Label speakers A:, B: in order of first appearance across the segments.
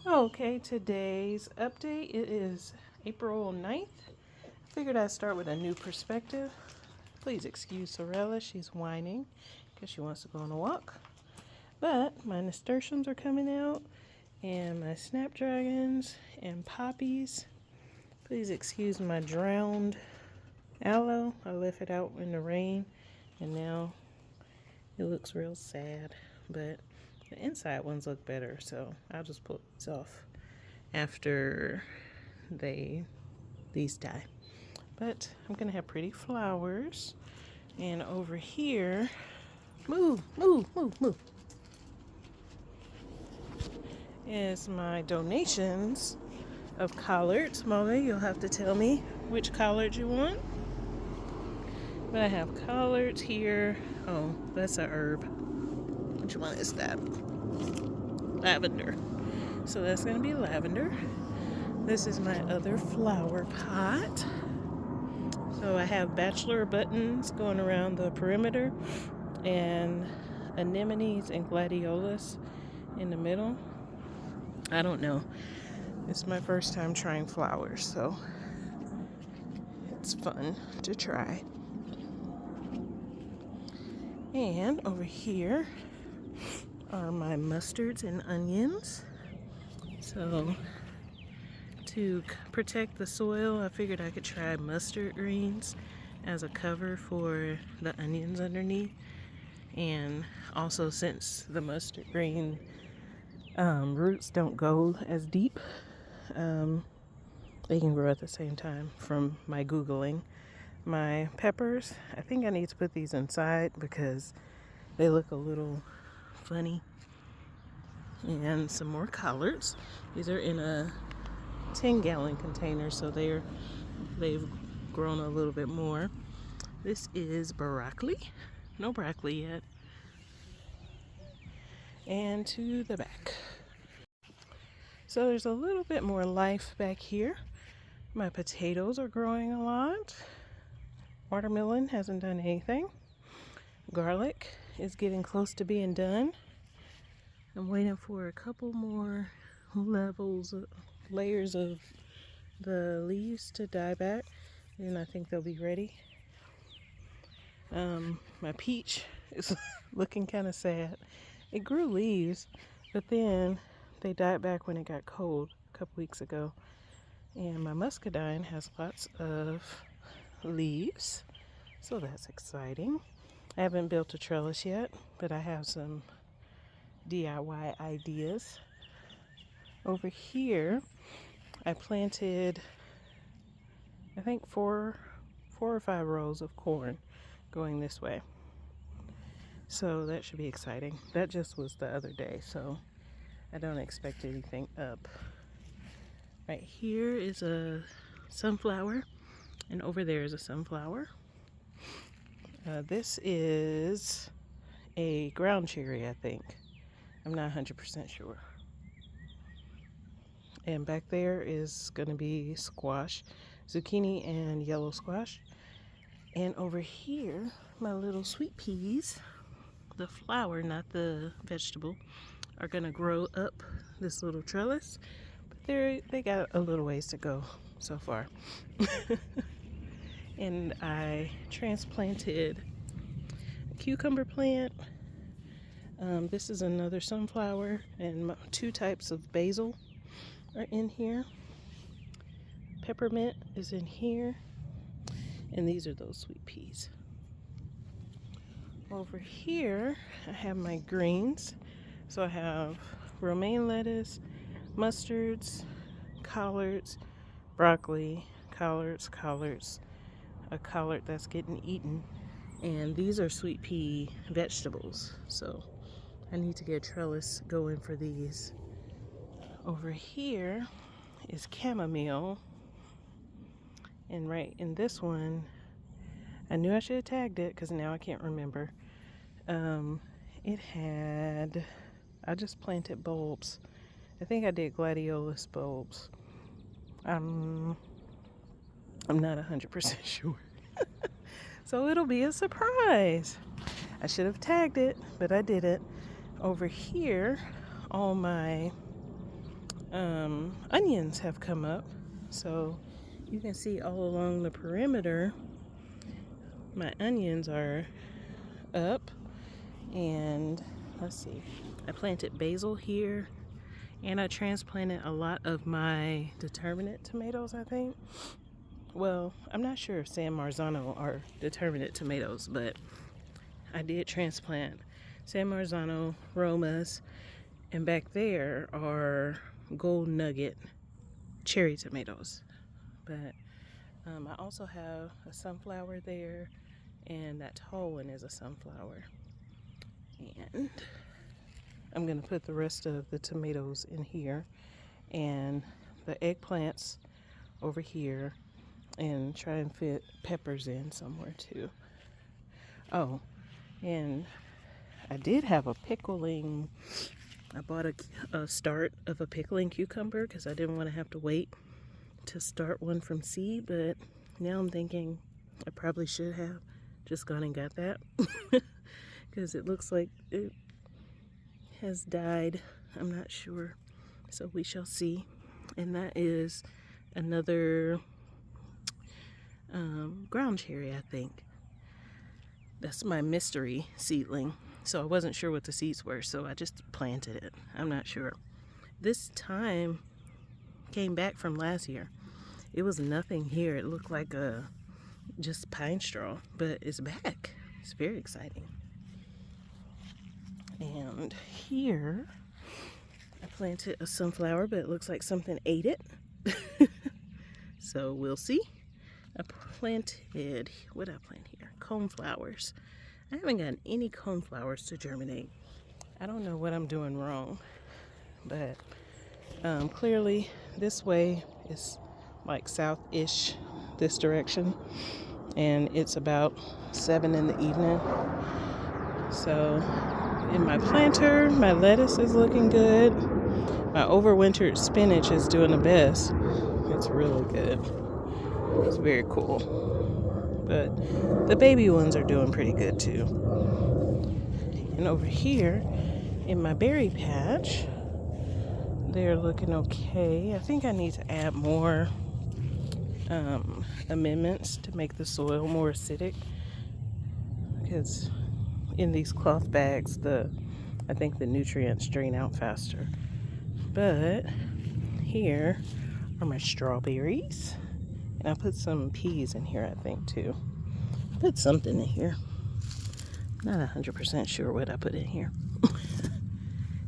A: Okay, today's update, it is April 9th. Figured I'd start with a new perspective. Please excuse Sorella, she's whining because she wants to go on a walk. But my nasturtiums are coming out and my snapdragons and poppies. Please excuse my drowned aloe. I left it out in the rain and now it looks real sad. But the inside ones look better, so I'll just pull these off after these die. But I'm gonna have pretty flowers. And over here, move, is my donations of collards. Molly, you'll have to tell me which collards you want. But I have collards here. Oh, that's a herb. Which one is that? Lavender. So that's gonna be lavender. This is my other flower pot. So I have bachelor buttons going around the perimeter and anemones and gladiolus in the middle. I don't know. It's my first time trying flowers, so it's fun to try. And over here are my mustards and onions. So to protect the soil, I figured I could try mustard greens as a cover for the onions underneath. And also, since the mustard green roots don't go as deep, they can grow at the same time from my Googling. My peppers, I think I need to put these inside because they look a little funny. And some more collards. These are in a 10-gallon container, so they've grown a little bit more. This is broccoli. No broccoli yet. And to the back. So there's a little bit more life back here. My potatoes are growing a lot. Watermelon hasn't done anything. Garlic is getting close to being done. I'm waiting for a couple more layers of the leaves to die back, and I think they'll be ready. My peach is looking kind of sad. It grew leaves, but then they died back when it got cold a couple weeks ago. And my muscadine has lots of leaves, so that's exciting. I haven't built a trellis yet, but I have some DIY ideas. Over here, I planted, I think four or five rows of corn going this way. So that should be exciting. That just was the other day, so I don't expect anything up. Right here is a sunflower, and over there is a sunflower. This is a ground cherry, I think. I'm not 100% sure. And back there is going to be squash, zucchini and yellow squash. And over here, my little sweet peas, the flower, not the vegetable, are going to grow up this little trellis. But they got a little ways to go so far. And I transplanted a cucumber plant. This is another sunflower, and two types of basil are in here. Peppermint is in here, and these are those sweet peas. Over here, I have my greens. So I have romaine lettuce, mustards, collards, broccoli, collards, a collard that's getting eaten, and these are sweet pea vegetables. So I need to get a trellis going for these. Over here is chamomile, and right in this one, I knew I should have tagged it because now I can't remember. It had, I just planted bulbs. I think I did gladiolus bulbs. I'm not 100% sure. So it'll be a surprise. I should have tagged it, but I didn't. Over here, all my onions have come up. So you can see all along the perimeter, my onions are up. And let's see, I planted basil here, and I transplanted a lot of my determinate tomatoes, I think. Well, I'm not sure if San Marzano are determinate tomatoes, but I did transplant San Marzano, Romas, and back there are Gold Nugget cherry tomatoes. But I also have a sunflower there, and that tall one is a sunflower. And I'm going to put the rest of the tomatoes in here and the eggplants over here, and try and fit peppers in somewhere too. Oh, and I did have a pickling. I bought a start of a pickling cucumber because I didn't want to have to wait to start one from seed, but now I'm thinking I probably should have just gone and got that because it looks like it has died. I'm not sure, so we shall see. And that is another ground cherry, I think. That's my mystery seedling. So I wasn't sure what the seeds were, so I just planted it. I'm not sure. This time came back from last year. It was nothing here. It looked like just pine straw, but it's back. It's very exciting. And here I planted a sunflower, but it looks like something ate it. So we'll see. I planted, what did I plant here? Coneflowers. I haven't gotten any coneflowers to germinate. I don't know what I'm doing wrong, but clearly this way is like south-ish, this direction, and it's about 7 in the evening. So in my planter, my lettuce is looking good. My overwintered spinach is doing the best. It's really good. It's very cool. But the baby ones are doing pretty good too. And over here in my berry patch, they're looking okay. I think I need to add more amendments to make the soil more acidic, because in these cloth bags, I think the nutrients drain out faster. But here are my strawberries, and I put some peas in here, I think too. I put something in here. Not 100% sure what I put in here.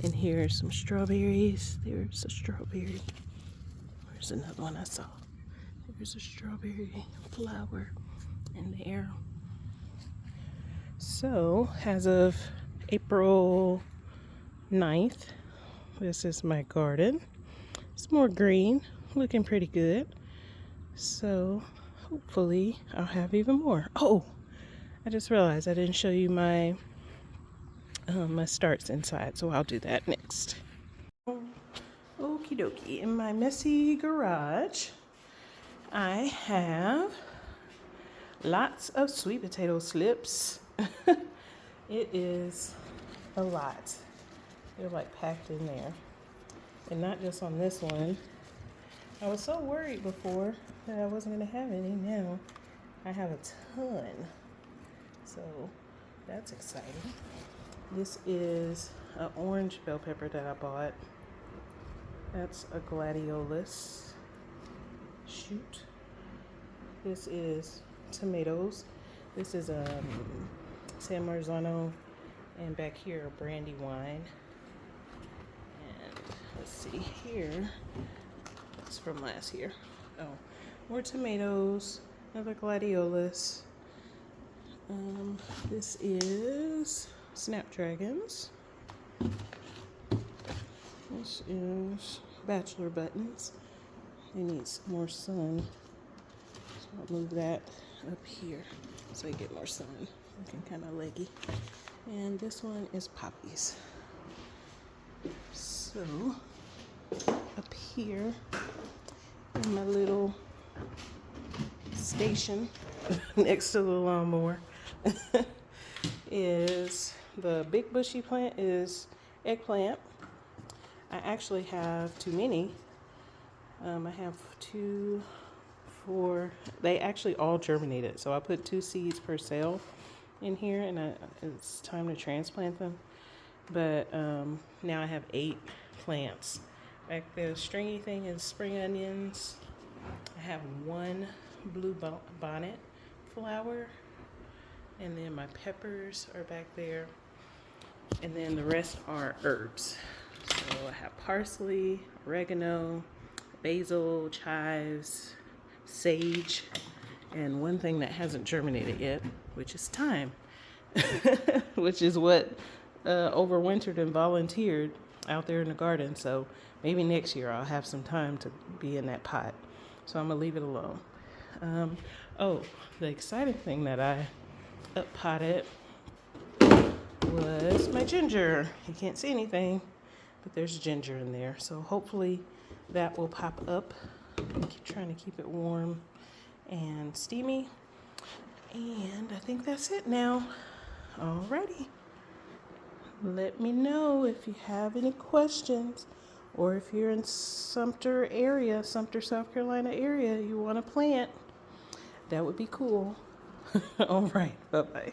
A: And here's some strawberries. There's a strawberry. Where's another one I saw? There's a strawberry flower in there. So, as of April 9th, this is my garden. It's more green, looking pretty good. So, hopefully, I'll have even more. Oh, I just realized I didn't show you my my starts inside, so I'll do that next. Okie dokie. In my messy garage, I have lots of sweet potato slips. It is a lot. They're like packed in there. And not just on this one. I was so worried before that I wasn't going to have any. Now I have a ton. So that's exciting. This is an orange bell pepper that I bought. That's a gladiolus shoot. This is tomatoes. This is San Marzano, and back here brandy wine. And let's see here. It's from last year. Oh, more tomatoes. Another gladiolus. This is snapdragons. This is bachelor buttons. They need some more sun. So I'll move that up here so you get more sun. Looking kind of leggy. And this one is poppies. So up here in my little station next to the lawnmower is the big bushy plant is eggplant. I actually have too many. I have 2, 4. They actually all germinated. So I put 2 seeds per cell in here, and it's time to transplant them. But now I have 8 plants. Back there, the stringy thing is spring onions. I have 1 blue bonnet flower, and then my peppers are back there, and then the rest are herbs. So I have parsley, oregano, basil, chives, sage, and one thing that hasn't germinated yet, which is thyme, which is what overwintered and volunteered out there in the garden. So maybe next year I'll have some time to be in that pot. So I'm gonna leave it alone. Oh, the exciting thing that I potted was my ginger. You can't see anything, but there's ginger in there. So hopefully that will pop up. I'm trying to keep it warm and steamy. And I think that's it now. Alrighty. Let me know if you have any questions, or if you're in Sumter area, Sumter, South Carolina area, you want to plant. That would be cool. All right. Bye-bye.